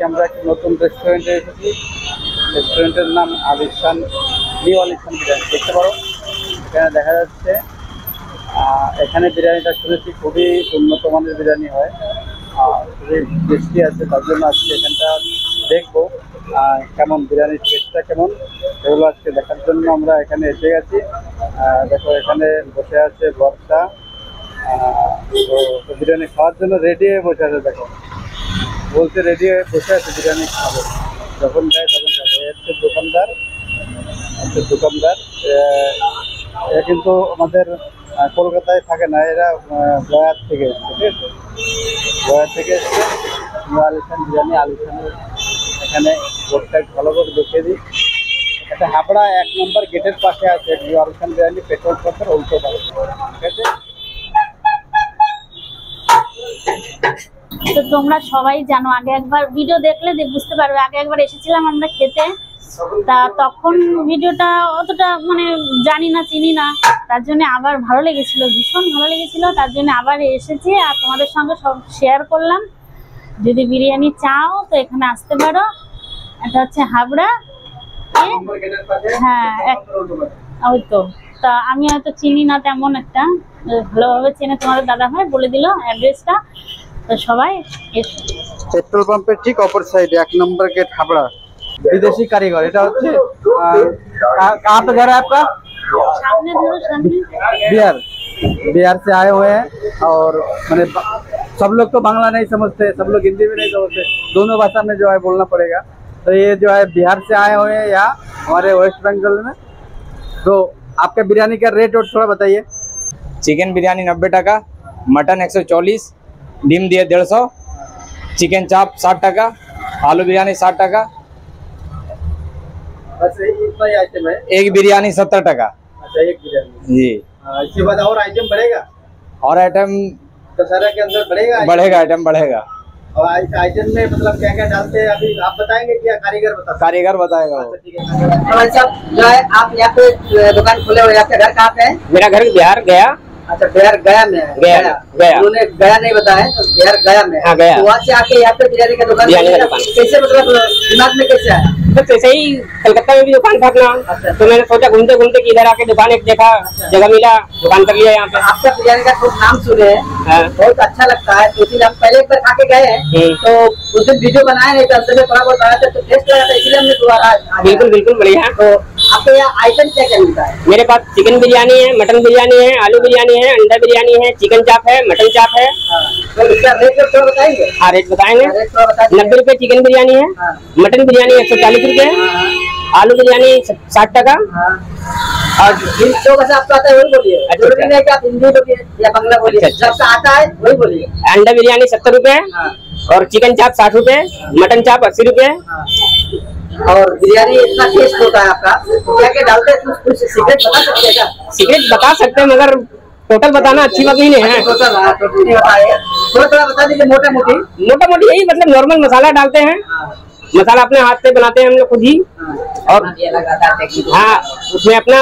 আমরা একটা নতুন রেস্টুরেন্টে এসেছি। রেস্টুরেন্টের নাম আলিশান, নিউ আলিশান বিরিয়ানি। দেখতে পারো এখানে দেখা যাচ্ছে। এখানে বিরিয়ানিটা শুনেছি খুবই উন্নত মানের বিরিয়ানি হয়, খুবই টেস্টি আছে। তার জন্য আজকে এখানটা দেখবো কেমন বিরিয়ানির টেস্টটা কেমন, এগুলো আজকে দেখার জন্য আমরা এখানে এসে গেছি। দেখো এখানে বসে আছে বর্ষা, তো বিরিয়ানি খাওয়ার জন্য রেডি হয়ে বসে আছে। দেখো বলতে রেডি হয়ে বসে আছে বিরিয়ানি খাবো, যখন যায় তখন খাবে। হচ্ছে দোকানদার, এরা কিন্তু আমাদের কলকাতায় থাকে না, এরা গয়ার থেকে এসছে। ঠিক আছে, গয়ার থেকে এসছে। নিউ আলিশান বিরিয়ানি, আলিশানের এখানে বোর্ডটা ভালো করে দেখিয়ে দিই। এটা হাবড়া 1 নম্বর গেটের পাশে আছে নিউ আলিশান বিরিয়ানি, পেট্রোল পাম্পের উল্টো পাশে। ঠিক আছে, তো তোমরা সবাই জানো, আগে একবার ভিডিও দেখলে বুঝতে পারবে, আগে একবার এসেছিলাম আমরা খেতে, তা তখন ভিডিওটা অতটা মানে জানি না, চিনি না, তার জন্য আবার ভালো লেগেছিল, ভীষণ ভালো লেগেছিল। তার জন্য আবার এসেছি আর তোমাদের সঙ্গে সব শেয়ার করলাম। যদি বিরিয়ানি চাও তো এখানে আসতে পারো। এটা হচ্ছে হাবড়া, হ্যাঁ ওই তো। তা আমি হয়তো চিনি না তেমন একটা, ভালোভাবে চেনে তোমাদের দাদা ভাই বলে দিল অ্যাড্রেসটা। তো সবাই পেট্রোল পাম্পের ঠিক অপর সাইডে 1 নম্বর गेट हावड़ा। विदेशी कारीगर, এটা হচ্ছে कहाँ पे घर है आपका? सामने धरो, सामने। बिहार से आए हुए हैं, और मैंने सब लोग तो बांग्ला नहीं समझते, सब लोग हिंदी भी नहीं समझते, दोनों भाषा में जो है बोलना पड़ेगा। तो ये जो है बिहार से आए हुए हैं यहाँ हमारे वेस्ट बंगाल में। तो आपके बिरयानी का रेट और थोड़ा बताइए। चिकन बिरयानी 90 टका, मटन 140, डिम दिए 150, चिकन चाप 60 टका, आलू बिरयानी 60 टका, इतना ही आइटम है। एक बिरयानी 70 टका। अच्छा, एक बिरयानी जी। इसके बाद और आइटम बढ़ेगा? और आइटम दशहरा के अंदर बढ़ेगा? आइटम बढ़ेगा। और इस आइटम में मतलब क्या क्या डालते हैं अभी आप बताएंगे क्या कारीगर बताएगा? अच्छा, ठीक है। भाई साहब जो है आप यहाँ पे दुकान खोले हुए, आपका घर कहाँ पे है? मेरा घर बिहार गया। अच्छा, बिहार गया में है। गया। उन्होंने गया नहीं बताया, तो बिहार गया में। हाँ, गया। तो वहाँ से आके यहाँ पे बिरयानी का दुकान कैसे, मतलब दिमाग में कैसे आया? बस ऐसे ही कलकत्ता में भी दुकान था अपना। तो मैंने सोचा घूमते घूमते कि इधर आके दुकान एक देखा, जगह मिला, दुकान कर लिया यहाँ पे। आपका बिरयानी का खूब नाम सुने हैं, बहुत अच्छा लगता है। तो इसलिए हम पहले एक बार खा के गए हैं, तो उस दिन वीडियो बनाए नहीं थे, अंदर से थोड़ा बहुत आया था, तो टेस्ट लगा था, इसलिए हमने दोबारा। बिल्कुल बढ़िया। तो आपके यहाँ आइटम क्या क्या मिलता है? मेरे पास चिकन बिरयानी है, मटन बिरयानी है, आलू बिरयानी है, अंडा बिरयानी है, चिकन चाप है, मटन चाप है। तो इसका रेट थोड़ा बताएंगे? हाँ, रेट बताएंगे। 90 रुपए चिकन बिरयानी है, मटन बिरयानी 140 रुपए, आलू बिरयानी 60 टका। और जो भाषा आपको आता है वही बोलिए, जरूरी नहीं कि आप हिंदी बोलिए या बांग्ला बोलिए, सबका आता है वही बोलिए। अंडा बिरयानी 70 रुपए, और चिकन चाप 60 रुपए, मटन चाप 80 रुपए। और बिरयानी इतना टेस्ट होता है आपका, क्या क्या डालते हैं, कुछ सीक्रेट बता सकते हैं क्या? सीक्रेट बता सकते हैं, मगर टोटल बताना अच्छी बात नहीं है। टोटल नहीं बताइए, थोड़ा बता दीजिए मोटा मोटी यही, मतलब नॉर्मल मसाला डालते हैं। मसाला अपने हाथ से बनाते हैं हम लोग खुद ही, और हाँ उसमें अपना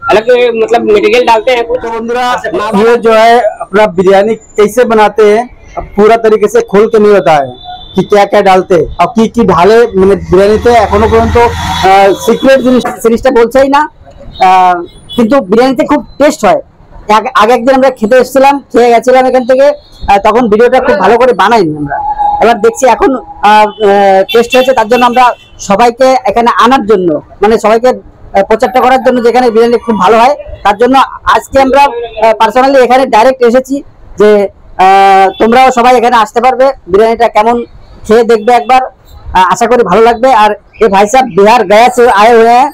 अलग मतलब मटेरियल डालते हैं कुछ। तो बंधुरा ये जो है अपना बिरयानी कैसे बनाते हैं पूरा तरीके से खोल के नहीं बताए कि क्या क्या डालते और की ढाले মানে বিরিয়ানিতে এখনো পর্যন্ত সিক্রেট জিনিসটা বলছেই না, কিন্তু বিরিয়ানিতে খুব টেস্ট হয়। আগে একদিন আমরা খেতে এসেছিলাম, খেয়ে গেছিলাম এখান থেকে, তখন ভিডিওটা খুব ভালো করে বানাইনি আমরা। এবার দেখছি এখন টেস্ট হয়েছে, তার জন্য আমরা সবাইকে এখানে আনার জন্য, মানে সবাইকে প্রচারটা করার জন্য যেখানে বিরিয়ানি খুব ভালো হয়, তার জন্য আজকে আমরা পার্সোনালি এখানে ডাইরেক্ট এসেছি যে তোমরাও সবাই এখানে আসতে পারবে, বিরিয়ানিটা কেমন খেয়ে দেখবে একবার, आशा करी भालो लगबे। और ये भाई साहब बिहार गया से आए हुए हैं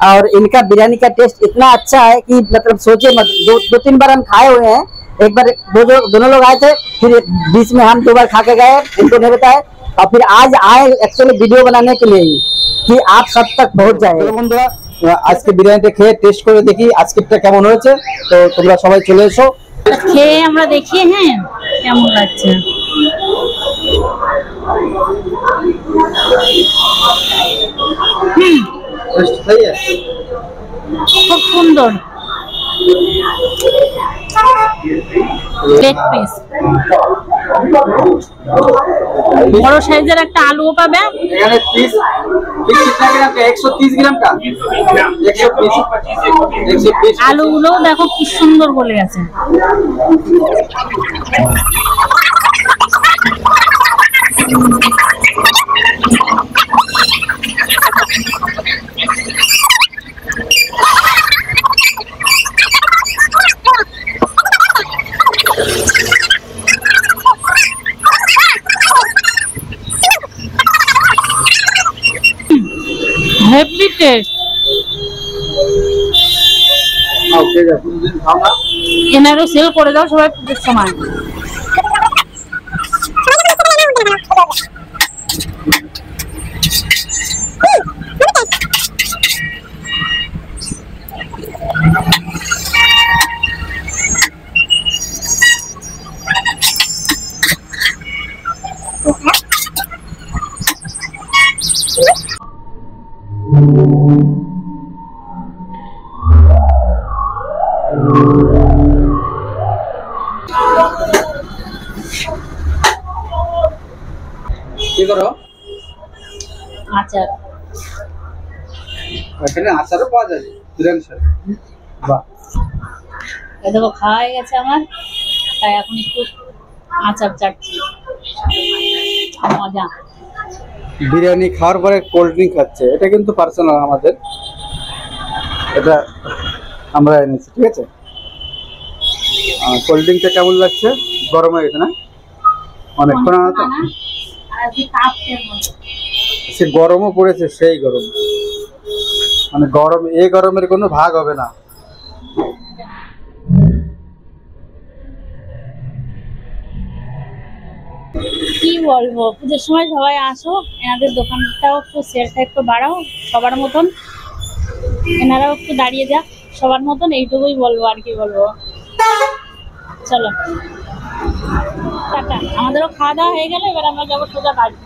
और इनका बिरयानी का टेस्ट इतना अच्छा है कि मतलब सोचे मत। दो तीन बार हम खाए हुए हैं, एक बार दोनों लोग आए थे, फिर बीच में हम 2 बार खा के गए, इनको नहीं बताया, और फिर आज आए एक्चुअली वीडियो बनाने के लिए ही कि आप सब तक पहुंच जाए। बंधुरा आज के बिरयानी खेয়ে टेस्ट করে দেখি আজকেরটা কেমন হয়েছে, তো তোমরা সবাই চলে এসো খেয়ে আমরা দেখিয়ে হ্যাঁ কেমন লাগছে। খুব সুন্দর লেগ পিস। বড় সাইজের একটা আলুও পাবে। এখানে পিস कितना ग्राम का 130 ग्राम का 120 আলুগুলো দেখো কি সুন্দর বলে গেছে। Heavy taste. ओके दिन खाना এনারও সেল করে দাও সবাই পুজোর সময়। কি করো? আচার এখানে আচারও পাওয়া যায় বিরিয়ানি সাথে। বাহ, এই দেখো খাওয়া হয়ে গেছে আমার, তাই এখন একটু আচার চাটছি। মজা। বিরিয়ানি খাওয়ার পরে কোল্ড ড্রিঙ্ক খাচ্ছে, এটা কিন্তু পার্সোনাল আমাদের, এটা আমরা এনেছি, ঠিক আছে। কোল্ড ড্রিঙ্কটা কেমন লাগছে? গরম হয়ে গেছে না অনেকক্ষণ? তো সে গরমও পড়েছে, সেই গরম, মানে গরম, এই গরমের কোনো ভাগ হবে না। কি বলবো, পুজোর সময় সবাই আসো, এনাদের দোকানটাও একটু সেলটা একটু বাড়াও সবার মতন, এনারাও একটু দাঁড়িয়ে যাক সবার মতন, এইটুকুই বলবো, আর কি বলবো। চলো টাটা, আমাদেরও খাওয়া দাওয়া হয়ে গেল, এবার আমরা যাবো সোজা বাড়ি।